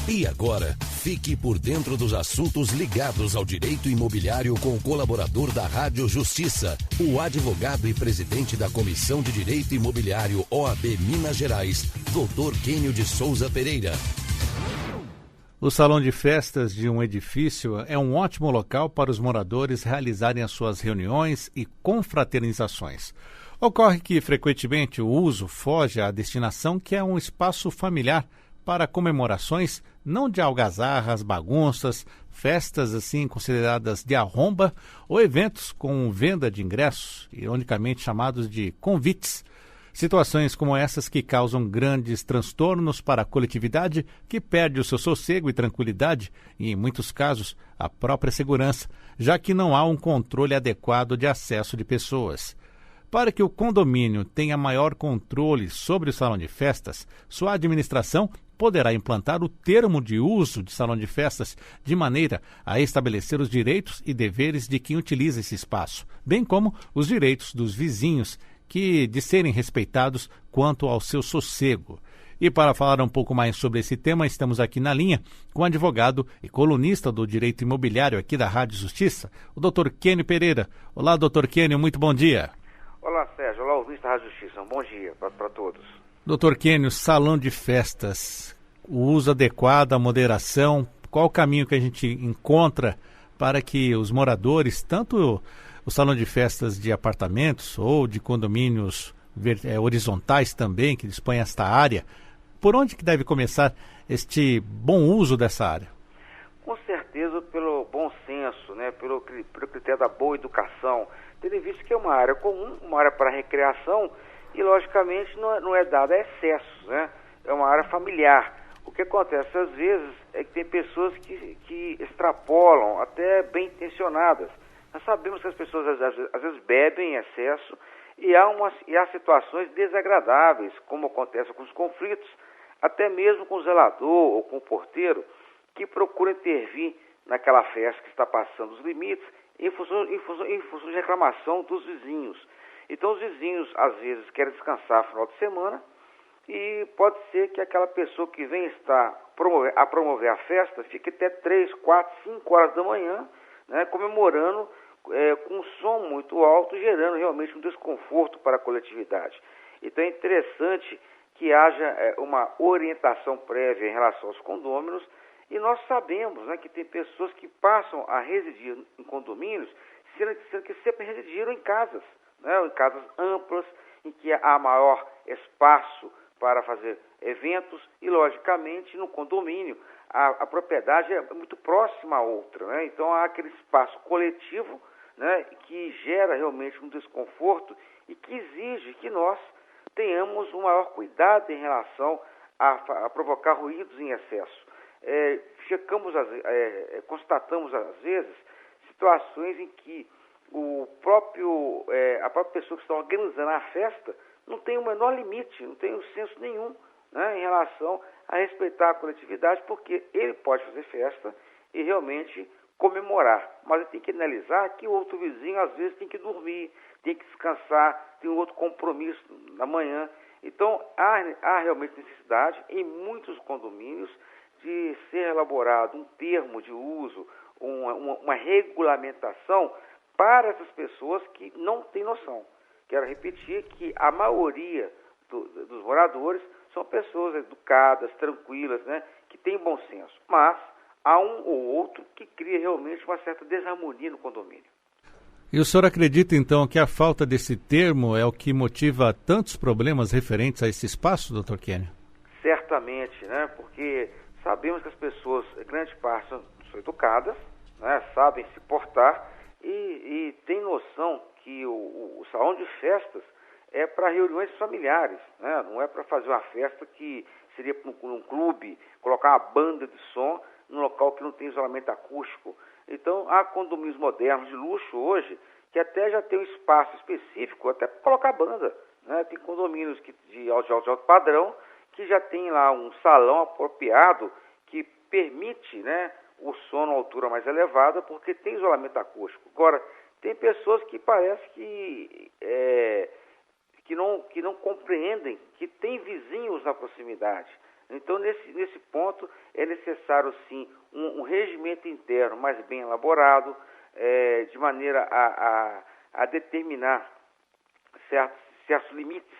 E agora, fique por dentro dos assuntos ligados ao direito imobiliário com o colaborador da Rádio Justiça, o advogado e presidente da Comissão de Direito Imobiliário OAB Minas Gerais, Dr. Quênio de Souza Pereira. O salão de festas de um edifício é um ótimo local para os moradores realizarem as suas reuniões e confraternizações. Ocorre que, frequentemente, o uso foge à destinação, que é um espaço familiar para comemorações, não de algazarras, bagunças, festas assim consideradas de arromba ou eventos com venda de ingressos, ironicamente chamados de convites. Situações como essas que causam grandes transtornos para a coletividade, que perde o seu sossego e tranquilidade e, em muitos casos, a própria segurança, já que não há um controle adequado de acesso de pessoas. Para que o condomínio tenha maior controle sobre o salão de festas, sua administração poderá implantar o termo de uso de salão de festas de maneira a estabelecer os direitos e deveres de quem utiliza esse espaço, bem como os direitos dos vizinhos de serem respeitados quanto ao seu sossego. E para falar um pouco mais sobre esse tema, estamos aqui na linha com o advogado e colunista do Direito Imobiliário aqui da Rádio Justiça, o Dr. Quênio Pereira. Olá, Dr. Quênio, muito bom dia. Olá, Sérgio. Olá, ouvintes da Rádio Justiça. Um bom dia para todos. Dr. Quênio, salão de festas, o uso adequado, a moderação, qual o caminho que a gente encontra para que os moradores, tanto o salão de festas de apartamentos ou de condomínios horizontais também, que dispõem esta área, por onde que deve começar este bom uso dessa área? Com certeza pelo bom senso, né? pelo critério da boa educação, tendo em vista que é uma área comum, uma área para recreação e, logicamente, não é dada a excessos, né? É uma área familiar. O que acontece às vezes é que tem pessoas que extrapolam, até bem intencionadas. Nós sabemos que as pessoas às vezes bebem em excesso e há situações desagradáveis, como acontece com os conflitos, até mesmo com o zelador ou com o porteiro, que procura intervir naquela festa que está passando os limites em função de reclamação dos vizinhos. Então os vizinhos às vezes querem descansar no final de semana e pode ser que aquela pessoa que vem a promover a festa fique até 3, 4, 5 horas da manhã, né, comemorando com um som muito alto, gerando realmente um desconforto para a coletividade. Então é interessante que haja uma orientação prévia em relação aos condôminos, e nós sabemos, né, que tem pessoas que passam a residir em condomínios, sendo que sempre residiram em casas, né, em casas amplas, em que há maior espaço para fazer eventos e, logicamente, no condomínio a propriedade é muito próxima à outra, né? Então há aquele espaço coletivo, né, que gera realmente um desconforto e que exige que nós tenhamos um maior cuidado em relação a provocar ruídos em excesso. Constatamos às vezes situações em que a própria pessoa que está organizando a festa não tem o menor limite, não tem senso nenhum, né, em relação a respeitar a coletividade, porque ele pode fazer festa e realmente comemorar, mas ele tem que analisar que o outro vizinho às vezes tem que dormir, tem que descansar, tem um outro compromisso na manhã. Então há realmente necessidade em muitos condomínios de ser elaborado um termo de uso, uma regulamentação para essas pessoas que não têm noção. Quero repetir que a maioria dos moradores são pessoas educadas, tranquilas, né, que têm bom senso, mas há um ou outro que cria realmente uma certa desarmonia no condomínio. E o senhor acredita, então, que a falta desse termo é o que motiva tantos problemas referentes a esse espaço, Dr. Quênio? Certamente, né, porque sabemos que as pessoas, grande parte, são educadas, né, sabem se portar e têm noção que o salão de festas é para reuniões familiares, né? Não é para fazer uma festa que seria num clube, colocar uma banda de som num local que não tem isolamento acústico. Então, há condomínios modernos de luxo hoje que até já tem um espaço específico até para colocar banda, né? Tem condomínios de alto padrão que já tem lá um salão apropriado que permite, né, o som na altura mais elevada porque tem isolamento acústico. Agora, tem pessoas que parece que não compreendem que tem vizinhos na proximidade, Então, nesse ponto, é necessário, sim, um regimento interno mais bem elaborado, de maneira a determinar certos limites,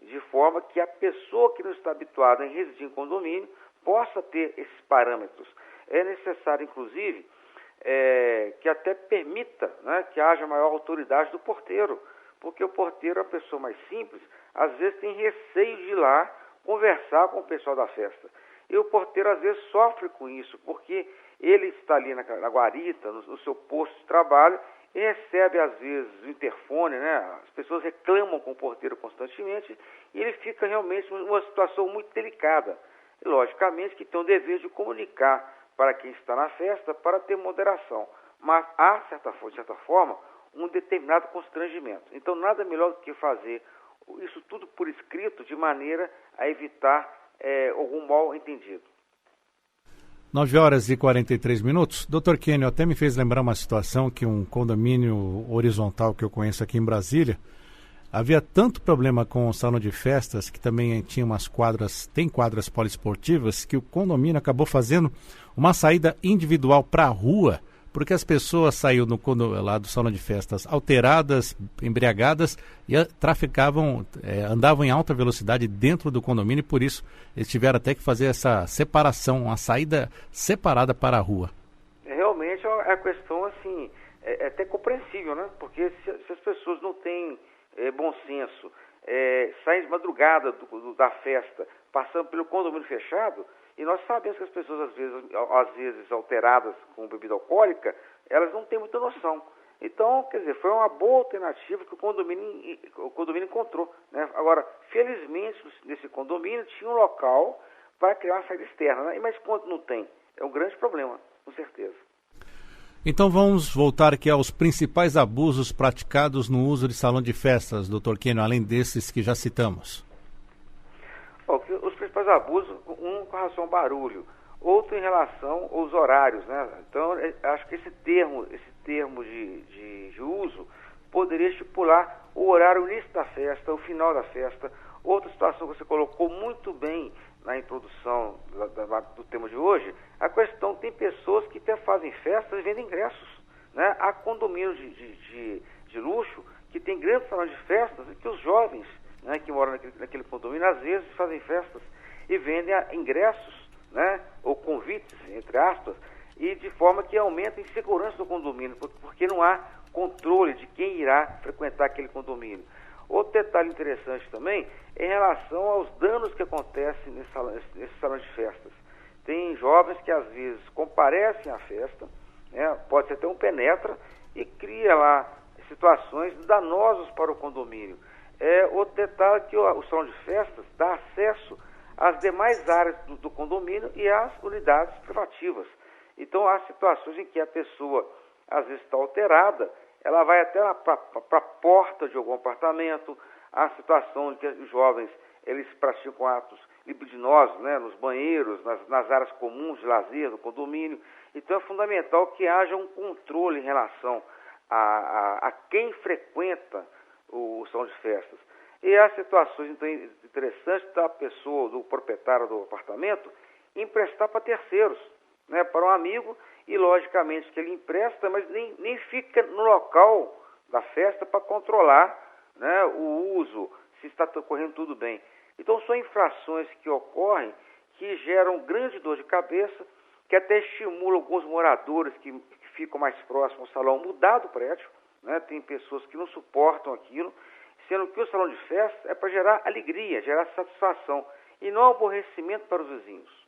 de forma que a pessoa que não está habituada em residir em condomínio possa ter esses parâmetros. É necessário, inclusive, que até permita, né, que haja maior autoridade do porteiro, porque o porteiro é a pessoa mais simples, às vezes tem receio de ir lá conversar com o pessoal da festa. E o porteiro, às vezes, sofre com isso, porque ele está ali na guarita, no seu posto de trabalho, e recebe, às vezes, o interfone, né? As pessoas reclamam com o porteiro constantemente, e ele fica realmente numa situação muito delicada. E, logicamente, que tem o dever de comunicar para quem está na festa para ter moderação. Mas há, de certa forma, um determinado constrangimento. Então, nada melhor do que fazer isso tudo por escrito, de maneira a evitar algum mal entendido. 9h43. Dr. Kênio, até me fez lembrar uma situação que um condomínio horizontal que eu conheço aqui em Brasília, havia tanto problema com o salão de festas, que também tinha tem quadras poliesportivas, que o condomínio acabou fazendo uma saída individual para a rua, porque as pessoas saíram lá do salão de festas alteradas, embriagadas, e andavam em alta velocidade dentro do condomínio, e por isso eles tiveram até que fazer essa separação, uma saída separada para a rua. Realmente é a questão, assim, é até compreensível, né? Porque se as pessoas não têm bom senso, saem de madrugada da festa, passando pelo condomínio fechado, e nós sabemos que as pessoas, às vezes alteradas com bebida alcoólica, elas não têm muita noção. Então, quer dizer, foi uma boa alternativa que o condomínio encontrou, né? Agora, felizmente, nesse condomínio tinha um local para criar uma saída externa, né? Mas quando não tem, é um grande problema, com certeza. Então vamos voltar aqui aos principais abusos praticados no uso de salão de festas, Dr. Kênio, além desses que já citamos. Os principais abusos, um com relação ao barulho, outro em relação aos horários, né? Então, acho que esse termo de uso poderia estipular o horário, o início da festa, o final da festa. Outra situação que você colocou muito bem na introdução do tema de hoje, a questão, tem pessoas que até fazem festas e vendem ingressos, né? Há condomínios de luxo que tem grandes salões de festas e que os jovens, né, que moram naquele condomínio, às vezes fazem festas e vendem ingressos, né, ou convites, entre aspas, e de forma que aumenta a insegurança do condomínio, porque não há controle de quem irá frequentar aquele condomínio. Outro detalhe interessante também é em relação aos danos que acontecem nesse salão de festas. Tem jovens que às vezes comparecem à festa, né, pode ser até um penetra, e cria lá situações danosas para o condomínio. Outro detalhe é que o salão de festas dá acesso às demais áreas do condomínio e às unidades privativas. Então, há situações em que a pessoa, às vezes, está alterada, ela vai até para a porta de algum apartamento. Há situação em que os jovens, eles praticam atos libidinosos, né, nos banheiros, nas áreas comuns de lazer do condomínio. Então, é fundamental que haja um controle em relação a quem frequenta o salão de festas. E há situações então, interessantes da pessoa, do proprietário do apartamento, emprestar para terceiros, né, para um amigo, e logicamente que ele empresta, mas nem fica no local da festa para controlar, né, o uso, se está correndo tudo bem. Então são infrações que ocorrem, que geram grande dor de cabeça, que até estimulam alguns moradores que ficam mais próximos ao salão mudar do prédio, né? Tem pessoas que não suportam aquilo, sendo que o salão de festa é para gerar alegria, gerar satisfação e não aborrecimento para os vizinhos.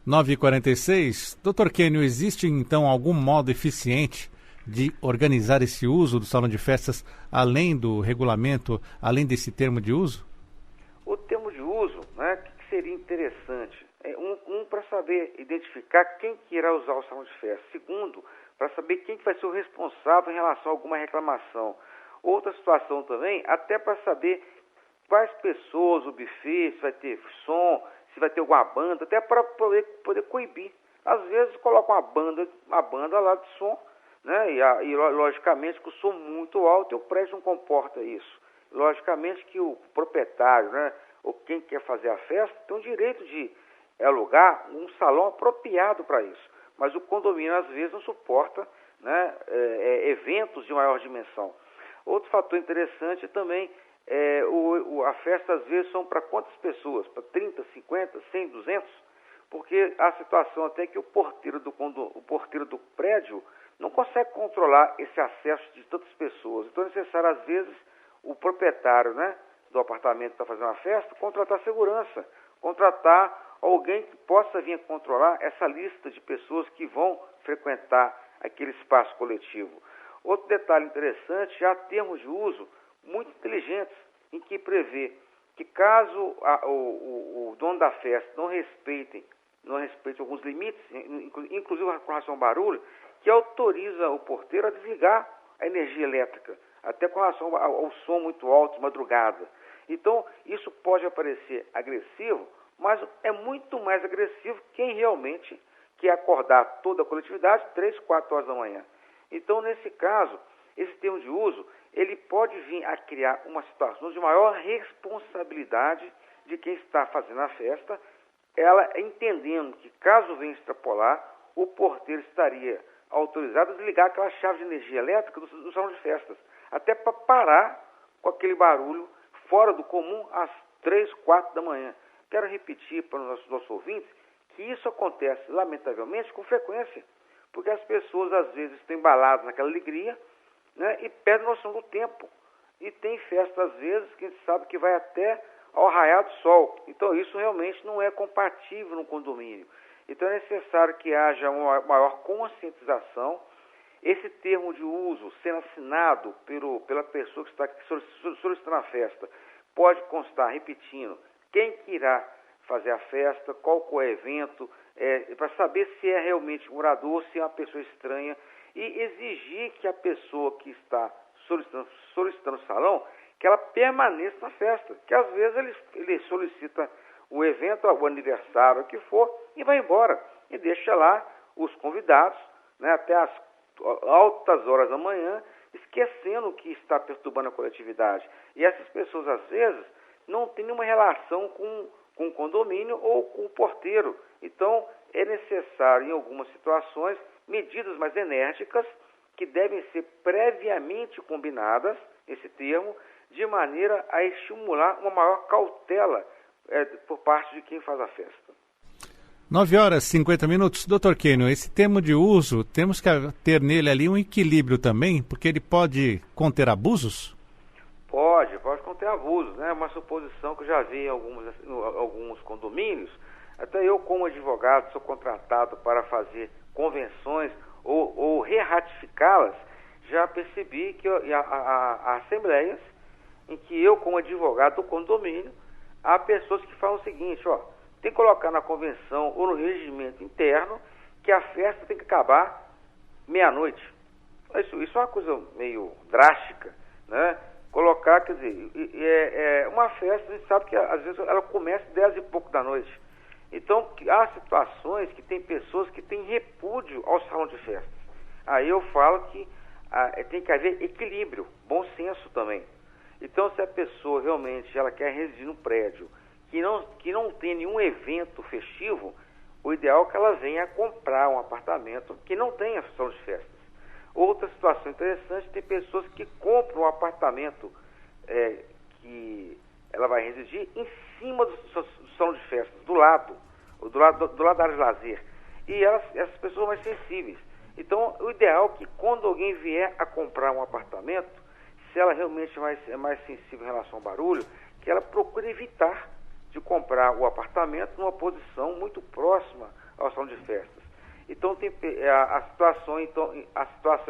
9h46. Dr. Kênio, existe então algum modo eficiente de organizar esse uso do salão de festas, além do regulamento, além desse termo de uso? O termo de uso, né, que seria interessante, para saber identificar quem que irá usar o salão de festa. Segundo, para saber quem que vai ser o responsável em relação a alguma reclamação. Outra situação também, até para saber quais pessoas, o buffet, se vai ter som, se vai ter alguma banda, até para poder coibir. Às vezes coloca uma banda lá de som, né? E logicamente que o som muito alto e o prédio não comporta isso. Logicamente que o proprietário, né, ou quem quer fazer a festa, tem o direito de alugar um salão apropriado para isso. Mas o condomínio, às vezes, não suporta, né, eventos de maior dimensão. Outro fator interessante também a festa, às vezes, são para quantas pessoas? Para 30, 50, 100, 200? Porque a situação até que o porteiro do prédio não consegue controlar esse acesso de tantas pessoas. Então é necessário, às vezes, o proprietário, né, do apartamento que está fazendo a festa, contratar segurança, contratar alguém que possa vir a controlar essa lista de pessoas que vão frequentar aquele espaço coletivo. Outro detalhe interessante, há termos de uso muito inteligentes, em que prevê que caso o dono da festa não respeite alguns limites, inclusive com relação ao barulho, que autoriza o porteiro a desligar a energia elétrica, até com relação ao som muito alto de madrugada. Então, isso pode parecer agressivo, mas é muito mais agressivo quem realmente quer acordar toda a coletividade 3, 4 horas da manhã. Então, nesse caso, esse termo de uso, ele pode vir a criar uma situação de maior responsabilidade de quem está fazendo a festa, ela entendendo que, caso venha extrapolar, o porteiro estaria autorizado a desligar aquela chave de energia elétrica do salão de festas, até para parar com aquele barulho fora do comum às 3, 4 da manhã. Quero repetir para os nossos ouvintes que isso acontece, lamentavelmente, com frequência, porque as pessoas, às vezes, estão embaladas naquela alegria, né, e perdem noção do tempo. E tem festa, às vezes, que a gente sabe que vai até ao raiar do sol. Então, isso realmente não é compatível no condomínio. Então, é necessário que haja uma maior conscientização. Esse termo de uso, sendo assinado pela pessoa que está solicitando a festa, pode constar, repetindo, quem que irá fazer a festa, qual é o evento, para saber se é realmente morador, se é uma pessoa estranha, e exigir que a pessoa que está solicitando o salão, que ela permaneça na festa, que às vezes ele solicita o evento, o aniversário, o que for, e vai embora, e deixa lá os convidados, né, até as altas horas da manhã, esquecendo que está perturbando a coletividade. E essas pessoas, às vezes, não têm nenhuma relação com o condomínio ou com o porteiro. Então, é necessário, em algumas situações, medidas mais enérgicas que devem ser previamente combinadas, esse termo, de maneira a estimular uma maior cautela por parte de quem faz a festa. 9h50. Dr. Kênio, esse termo de uso, temos que ter nele ali um equilíbrio também, porque ele pode conter abusos? Pode conter abusos, né? Uma suposição que eu já vi em alguns condomínios. Até eu, como advogado, sou contratado para fazer convenções ou re-ratificá-las, já percebi que há assembleias em que eu, como advogado do condomínio, há pessoas que falam o seguinte, tem que colocar na convenção ou no regimento interno que a festa tem que acabar meia-noite. Isso é uma coisa meio drástica, né? Colocar, quer dizer, uma festa, a gente sabe que às vezes ela começa 10 e pouco da noite. Então, há situações que tem pessoas que têm repúdio ao salão de festas. Aí eu falo que tem que haver equilíbrio, bom senso também. Então, se a pessoa realmente ela quer residir no prédio que não tem nenhum evento festivo, o ideal é que ela venha comprar um apartamento que não tenha salão de festas. Outra situação interessante, tem pessoas que compram um apartamento que ela vai residir em cima do salão de festas, do lado da área de lazer. E essas pessoas são mais sensíveis. Então, o ideal é que quando alguém vier a comprar um apartamento, se ela realmente é mais sensível em relação ao barulho, que ela procure evitar de comprar o apartamento numa posição muito próxima ao salão de festas. Então, tem a situação,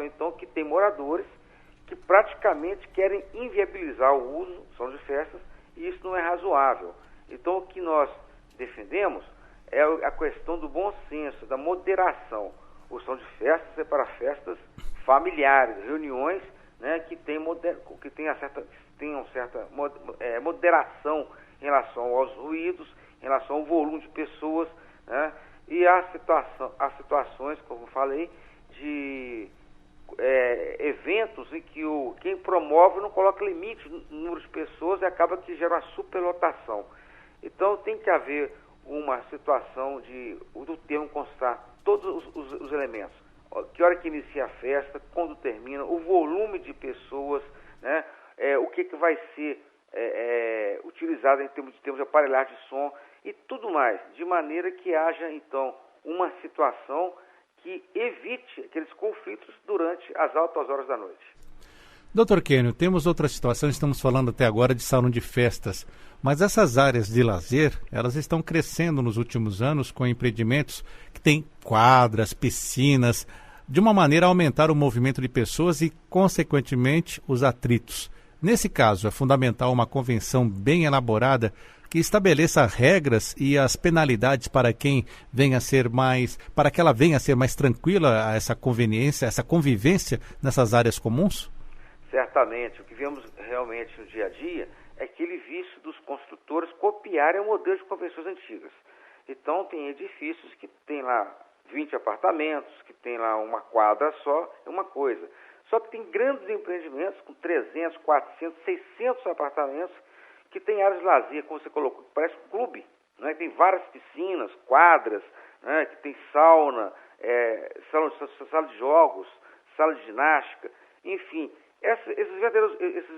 então, que tem moradores que praticamente querem inviabilizar o uso do salão de festas, e isso não é razoável. Então, o que nós defendemos é a questão do bom senso, da moderação. O salão de festas é para festas familiares, reuniões, né, que tenham certa moderação em relação aos ruídos, em relação ao volume de pessoas, né? E há situações, como eu falei, de eventos em que quem promove não coloca limite no número de pessoas e acaba que gera uma superlotação. Então tem que haver uma situação do termo constar todos os elementos. Que hora que inicia a festa, quando termina, o volume de pessoas, né? O que vai ser utilizado em termos de aparelhagem de som e tudo mais, de maneira que haja, então, uma situação que evite aqueles conflitos durante as altas horas da noite. Doutor Kênio, temos outra situação, estamos falando até agora de salão de festas, mas essas áreas de lazer, elas estão crescendo nos últimos anos com empreendimentos que têm quadras, piscinas, de uma maneira a aumentar o movimento de pessoas e, consequentemente, os atritos. Nesse caso, é fundamental uma convenção bem elaborada que estabeleça regras e as penalidades para quem venha a ser para que ela venha a ser mais tranquila essa convivência nessas áreas comuns? Certamente. O que vemos realmente no dia a dia é aquele vício dos construtores copiarem o modelo de convenções antigas. Então, tem edifícios que tem lá 20 apartamentos, que tem lá uma quadra só, é uma coisa. Só que tem grandes empreendimentos com 300, 400, 600 apartamentos que tem áreas de lazer, como você colocou, que parece um clube, né? Tem várias piscinas, quadras, né? Que tem sauna, sala de jogos, sala de ginástica, enfim. Esses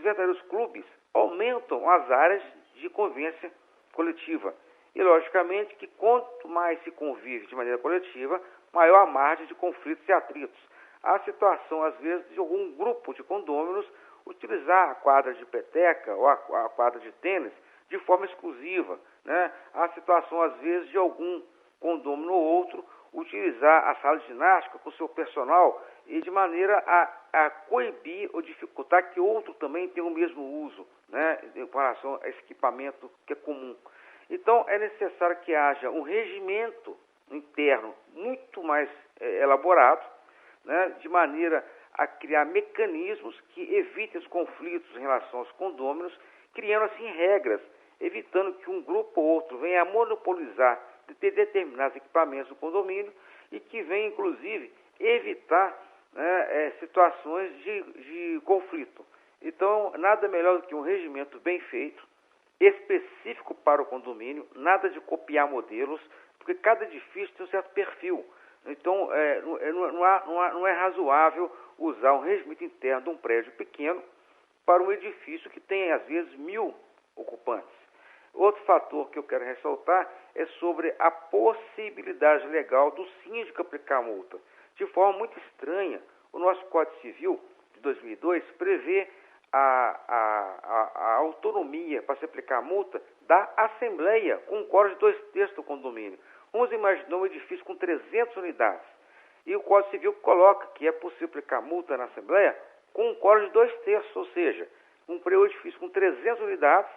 verdadeiros clubes aumentam as áreas de convivência coletiva. E, logicamente, que quanto mais se convive de maneira coletiva, maior a margem de conflitos e atritos. Há situação, às vezes, de algum grupo de condôminos utilizar a quadra de peteca ou a quadra de tênis de forma exclusiva, né? Há situação, às vezes, de algum condômino ou outro utilizar a sala de ginástica com o seu personal e de maneira a coibir ou dificultar que outro também tenha o mesmo uso, né, em relação a esse equipamento que é comum. Então, é necessário que haja um regimento interno muito mais elaborado, né, de maneira a criar mecanismos que evitem os conflitos em relação aos condôminos, criando assim regras, evitando que um grupo ou outro venha a monopolizar determinados equipamentos do condomínio e que venha, inclusive, evitar, né, situações de conflito. Então, nada melhor do que um regimento bem feito, específico para o condomínio, nada de copiar modelos, porque cada edifício tem um certo perfil. Então, não é razoável usar um regimento interno de um prédio pequeno para um edifício que tem, às vezes, 1000 ocupantes. Outro fator que eu quero ressaltar é sobre a possibilidade legal do síndico aplicar multa. De forma muito estranha, o nosso Código Civil de 2002 prevê a autonomia para se aplicar a multa da Assembleia, com um quórum de 2/3 do condomínio. Vamos imaginar um edifício com 300 unidades. E o Código Civil coloca que é possível aplicar multa na Assembleia com um quórum de 2/3, ou seja, um edifício com 300 unidades,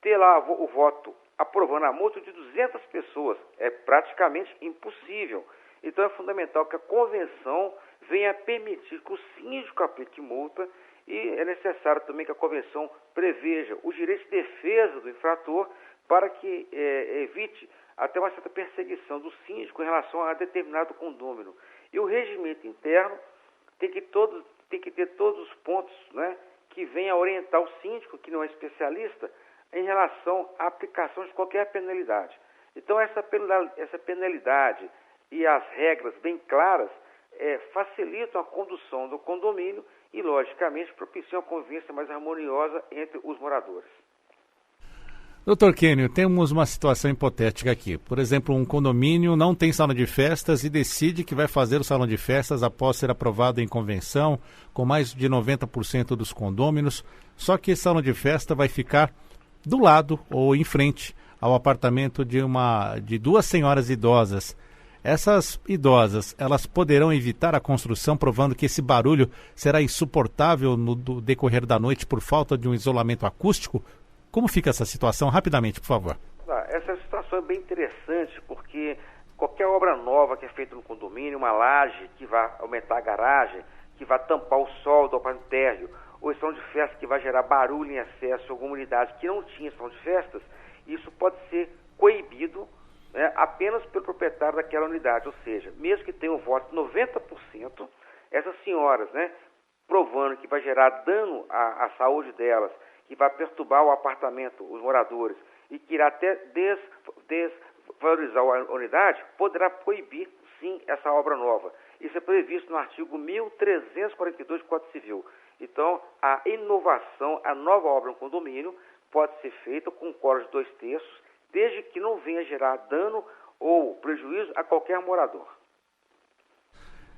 ter lá o voto aprovando a multa de 200 pessoas. É praticamente impossível. Então é fundamental que a convenção venha permitir que o síndico aplique multa e é necessário também que a convenção preveja o direito de defesa do infrator para que evite até uma certa perseguição do síndico em relação a determinado condômino. E o regimento interno tem que ter todos os pontos, né, que venham a orientar o síndico, que não é especialista, em relação à aplicação de qualquer penalidade. Então, essa penalidade e as regras bem claras facilitam a condução do condomínio e, logicamente, propiciam a convivência mais harmoniosa entre os moradores. Doutor Kênio, temos uma situação hipotética aqui. Por exemplo, um condomínio não tem salão de festas e decide que vai fazer o salão de festas após ser aprovado em convenção, com mais de 90% dos condôminos, só que esse salão de festa vai ficar do lado ou em frente ao apartamento de duas senhoras idosas. Essas idosas, elas poderão evitar a construção, provando que esse barulho será insuportável no decorrer da noite por falta de um isolamento acústico? Como fica essa situação? Rapidamente, por favor. Essa situação é bem interessante, porque qualquer obra nova que é feita no condomínio, uma laje que vai aumentar a garagem, que vai tampar o sol do apartamento térreo, ou salão de festa que vai gerar barulho em excesso em alguma unidade que não tinha salão de festas, isso pode ser coibido, né, apenas pelo proprietário daquela unidade. Ou seja, mesmo que tenha um voto de 90%, essas senhoras, né, provando que vai gerar dano à saúde delas, que vai perturbar o apartamento, os moradores, e que irá até desvalorizar a unidade, poderá proibir, sim, essa obra nova. Isso é previsto no artigo 1342 do Código Civil. Então, a inovação, a nova obra no condomínio, pode ser feita com quórum de 2/3, desde que não venha gerar dano ou prejuízo a qualquer morador.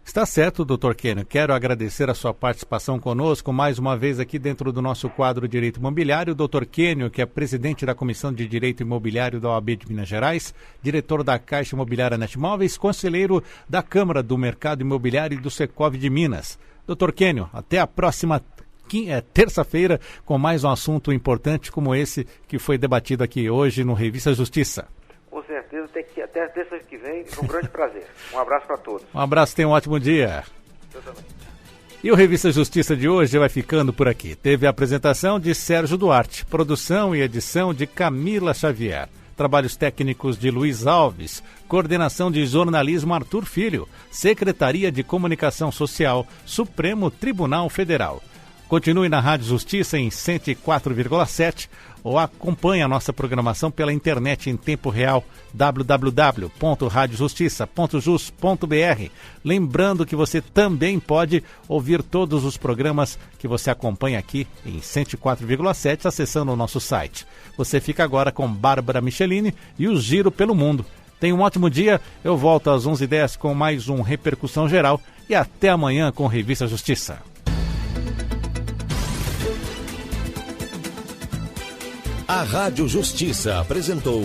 Está certo, doutor Kênio. Quero agradecer a sua participação conosco mais uma vez aqui dentro do nosso quadro Direito Imobiliário. Doutor Kênio, que é presidente da Comissão de Direito Imobiliário da OAB de Minas Gerais, diretor da Caixa Imobiliária Netmóveis, conselheiro da Câmara do Mercado Imobiliário e do Secov de Minas. Doutor Kênio, até a próxima terça-feira com mais um assunto importante como esse que foi debatido aqui hoje no Revista Justiça. Com certeza, até terça que vem, com um grande prazer. Um abraço para todos. Um abraço, tenha um ótimo dia. Eu também. E o Revista Justiça de hoje vai ficando por aqui. Teve a apresentação de Sérgio Duarte, produção e edição de Camila Xavier, trabalhos técnicos de Luiz Alves, coordenação de jornalismo Arthur Filho, Secretaria de Comunicação Social, Supremo Tribunal Federal. Continue na Rádio Justiça em 104,7 ou acompanhe a nossa programação pela internet em tempo real, www.radiojustiça.jus.br. Lembrando que você também pode ouvir todos os programas que você acompanha aqui em 104,7 acessando o nosso site. Você fica agora com Bárbara Michelini e o Giro pelo Mundo. Tenha um ótimo dia, eu volto às 11h10 com mais um Repercussão Geral e até amanhã com Revista Justiça. A Rádio Justiça apresentou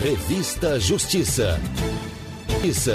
Revista Justiça. Isso.